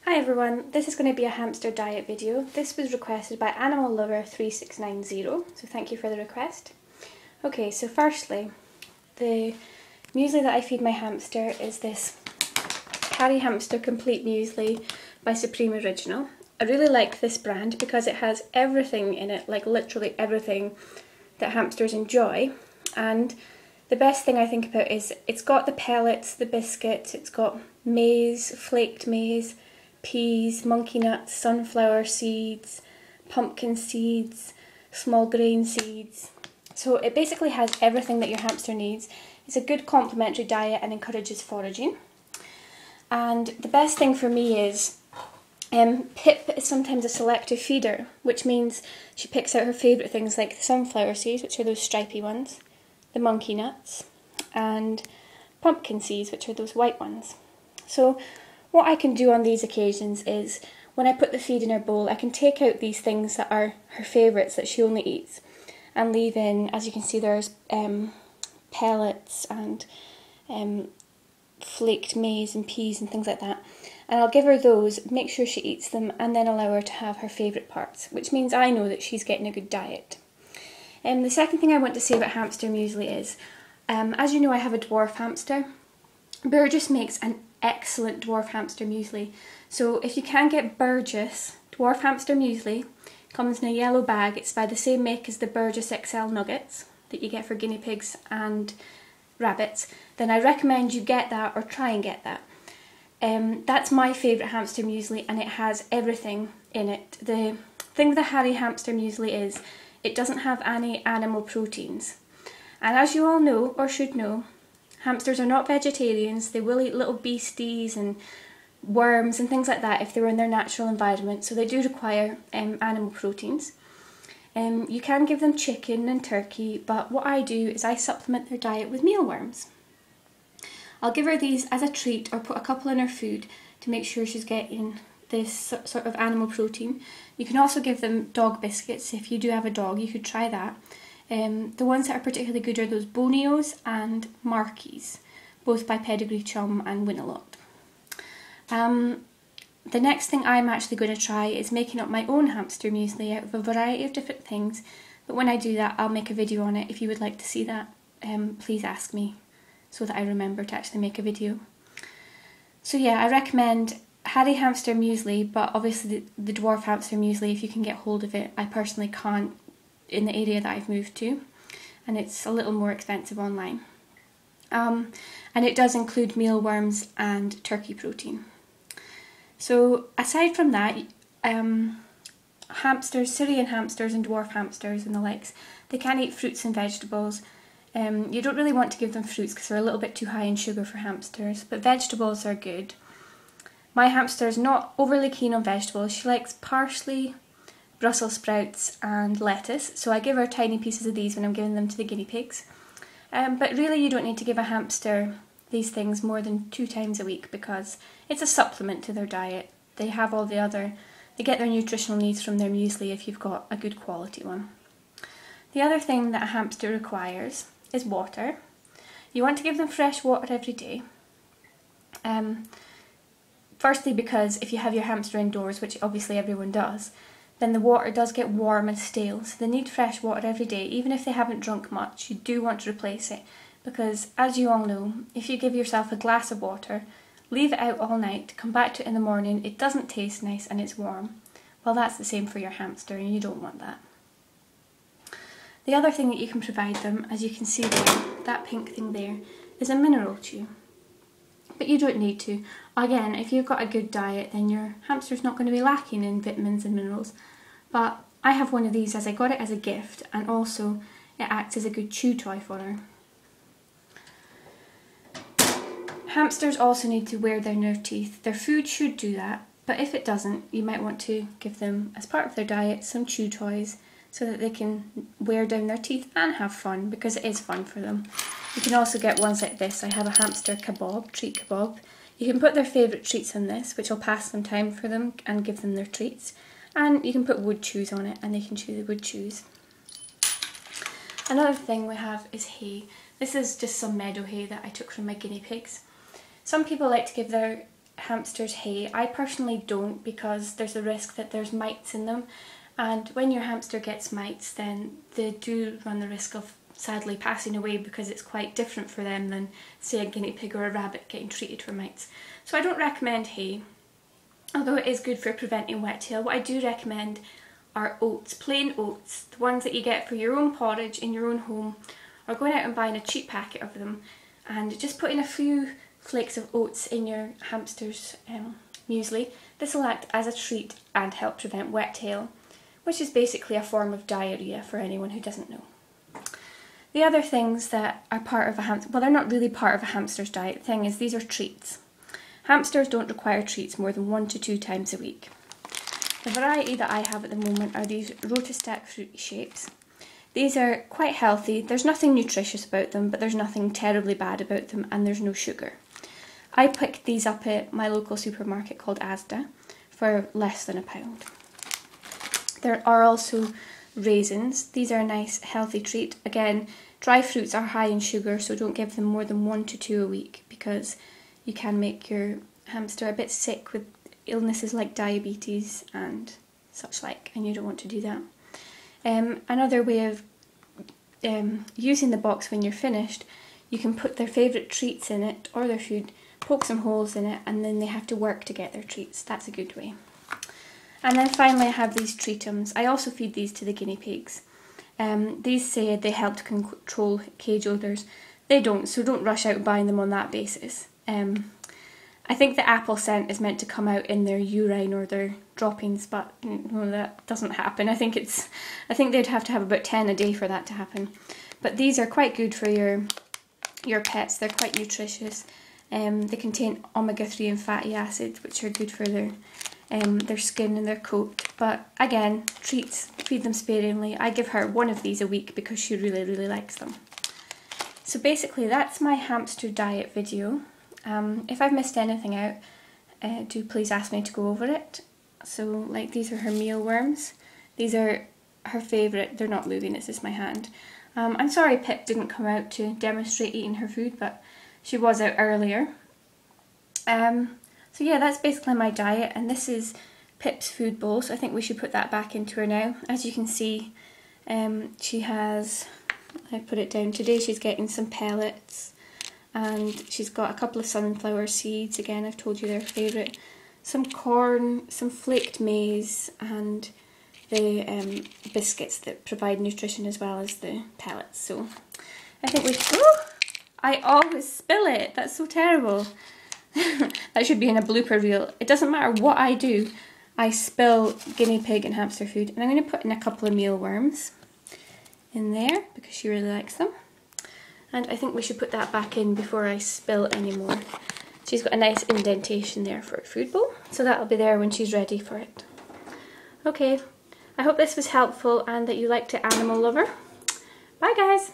Hi everyone, this is going to be a hamster diet video. This was requested by Animal Lover 3690, so thank you for the request. Okay, so firstly, the muesli that I feed my hamster is this Halle Hamster Complete Muesli by Supreme Original. I really like this brand because it has everything in it, like literally everything that hamsters enjoy. And the best thing I think about is it's got the pellets, the biscuits, it's got maize, flaked maize, peas, monkey nuts, sunflower seeds, pumpkin seeds, small grain seeds. So it basically has everything that your hamster needs. It's a good complementary diet and encourages foraging. And the best thing for me is Pip is sometimes a selective feeder, which means she picks out her favourite things like the sunflower seeds, which are those stripy ones, the monkey nuts, and pumpkin seeds, which are those white ones. So what I can do on these occasions is, when I put the feed in her bowl, I can take out these things that are her favourites that she only eats, and leave in, as you can see, there's pellets and flaked maize and peas and things like that. And I'll give her those, make sure she eats them, and then allow her to have her favourite parts, which means I know that she's getting a good diet. The second thing I want to say about hamster muesli is, as you know, I have a dwarf hamster. Burgess makes an excellent dwarf hamster muesli. So if you can get Burgess dwarf hamster muesli, comes in a yellow bag. It's by the same make as the Burgess XL nuggets that you get for guinea pigs and rabbits. Then I recommend you get that, or try and get that. That's my favourite hamster muesli, and it has everything in it. The thing with the Halle Hamster muesli is it doesn't have any animal proteins. And as you all know, or should know, hamsters are not vegetarians. They will eat little beasties and worms and things like that if they were in their natural environment, so they do require animal proteins. You can give them chicken and turkey, but what I do is I supplement their diet with mealworms. I'll give her these as a treat, or put a couple in her food to make sure she's getting this sort of animal protein. You can also give them dog biscuits. If you do have a dog, you could try that. The ones that are particularly good are those Bonios and Marquies, both by Pedigree Chum and Winalot. The next thing I'm actually going to try is making up my own hamster muesli out of a variety of different things, but when I do that I'll make a video on it. If you would like to see that, please ask me so that I remember to actually make a video. So yeah, I recommend Halle Hamster muesli, but obviously the dwarf hamster muesli, if you can get hold of it. I personally can't in the area that I've moved to, and it's a little more expensive online. And it does include mealworms and turkey protein. So aside from that, hamsters, Syrian hamsters and dwarf hamsters and the likes, they can eat fruits and vegetables. You don't really want to give them fruits because they're a little bit too high in sugar for hamsters, but vegetables are good. My hamster is not overly keen on vegetables. She likes parsley, Brussels sprouts and lettuce, so I give her tiny pieces of these when I'm giving them to the guinea pigs. But really you don't need to give a hamster these things more than 2 times a week because it's a supplement to their diet. They have all the other, they get their nutritional needs from their muesli if you've got a good quality one. The other thing that a hamster requires is water. You want to give them fresh water every day. Firstly, because if you have your hamster indoors, which obviously everyone does, then the water does get warm and stale, so they need fresh water every day. Even if they haven't drunk much, you do want to replace it, because as you all know, if you give yourself a glass of water, leave it out all night, come back to it in the morning, it doesn't taste nice and it's warm. Well, that's the same for your hamster, and you don't want that. The other thing that you can provide them, as you can see there, that pink thing there, is a mineral chew. But you don't need to. Again, if you've got a good diet, then your hamster's not going to be lacking in vitamins and minerals. But I have one of these as I got it as a gift, and also it acts as a good chew toy for her. Hamsters also need to wear down their teeth. Their food should do that, but if it doesn't, you might want to give them, as part of their diet, some chew toys so that they can wear down their teeth and have fun, because it is fun for them. You can also get ones like this. I have a hamster kebab, treat kebab. You can put their favourite treats in this, which will pass some time for them and give them their treats. And you can put wood chews on it and they can chew the wood chews. Another thing we have is hay. This is just some meadow hay that I took from my guinea pigs. Some people like to give their hamsters hay. I personally don't, because there's a risk that there's mites in them, and when your hamster gets mites then they do run the risk of sadly passing away, because it's quite different for them than say a guinea pig or a rabbit getting treated for mites. So I don't recommend hay, although it is good for preventing wet tail. What I do recommend are oats, plain oats, the ones that you get for your own porridge in your own home, or going out and buying a cheap packet of them and just putting a few flakes of oats in your hamster's muesli. This will act as a treat and help prevent wet tail, which is basically a form of diarrhea for anyone who doesn't know. The other things that are part of a hamster, well, they're not really part of a hamster's diet. The thing is, these are treats. Hamsters don't require treats more than 1 to 2 times a week. The variety that I have at the moment are these Rotistack fruity shapes. These are quite healthy. There's nothing nutritious about them, but there's nothing terribly bad about them, and there's no sugar. I picked these up at my local supermarket called Asda for less than £1. There are also raisins. These are a nice healthy treat. Again, dry fruits are high in sugar, so don't give them more than 1 to 2 a week, because you can make your hamster a bit sick with illnesses like diabetes and such like, and you don't want to do that. Another way of using the box when you're finished, you can put their favourite treats in it or their food, poke some holes in it, and then they have to work to get their treats. That's a good way. And then finally I have these treatums. I also feed these to the guinea pigs. These say they help to control cage odours. They don't, so don't rush out buying them on that basis. I think the apple scent is meant to come out in their urine or their droppings, but no, that doesn't happen. I think they'd have to have about 10 a day for that to happen. But these are quite good for your pets. They're quite nutritious. They contain omega-3 and fatty acids, which are good for their skin and their coat. But again, treats, feed them sparingly. I give her one of these a week because she really, really likes them. So basically that's my hamster diet video. If I've missed anything out, do please ask me to go over it. So, like, these are her mealworms. These are her favourite. They're not moving, it's just my hand. I'm sorry Pip didn't come out to demonstrate eating her food, but she was out earlier. So yeah, that's basically my diet, and this is Pip's food bowl, so I think we should put that back into her now. As you can see, she has, I put it down, today she's getting some pellets, and she's got a couple of sunflower seeds, again I've told you they're favourite, some corn, some flaked maize, and the biscuits that provide nutrition as well as the pellets. So I think I always spill it, that's so terrible. That should be in a blooper reel. It doesn't matter what I do, I spill guinea pig and hamster food. And I'm going to put in a couple of mealworms in there because she really likes them. And I think we should put that back in before I spill any more. She's got a nice indentation there for her food bowl, so that'll be there when she's ready for it. Okay, I hope this was helpful and that you liked it, animal lover. Bye guys!